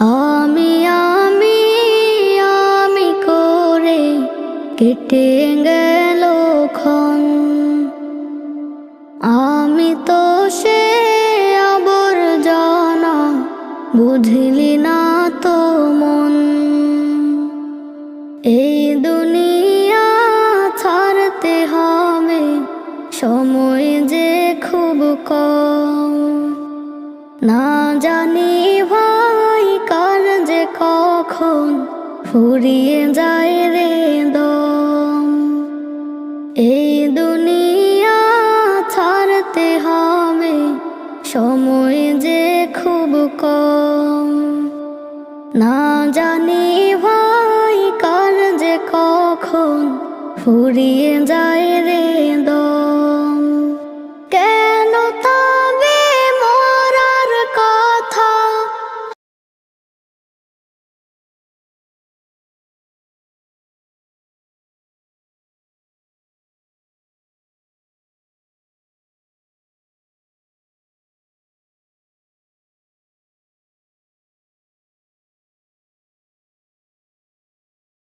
আমি আমি আমি করে কেটে গেল ক্ষণ। আমি তো সে আবর্জনা, বুঝলি না তো মন। এই দুনিয়া ছাড়তে হবে, সময় যে খুব কম। না জানি ভাই কার যে কখন ফুরিয়ে যায় রে দম। এই দুনিয়া ছাড়তে হবে, সময় যে খুব কম। না জানি ভাই কার যে কখন ফুরিয়ে যায় রে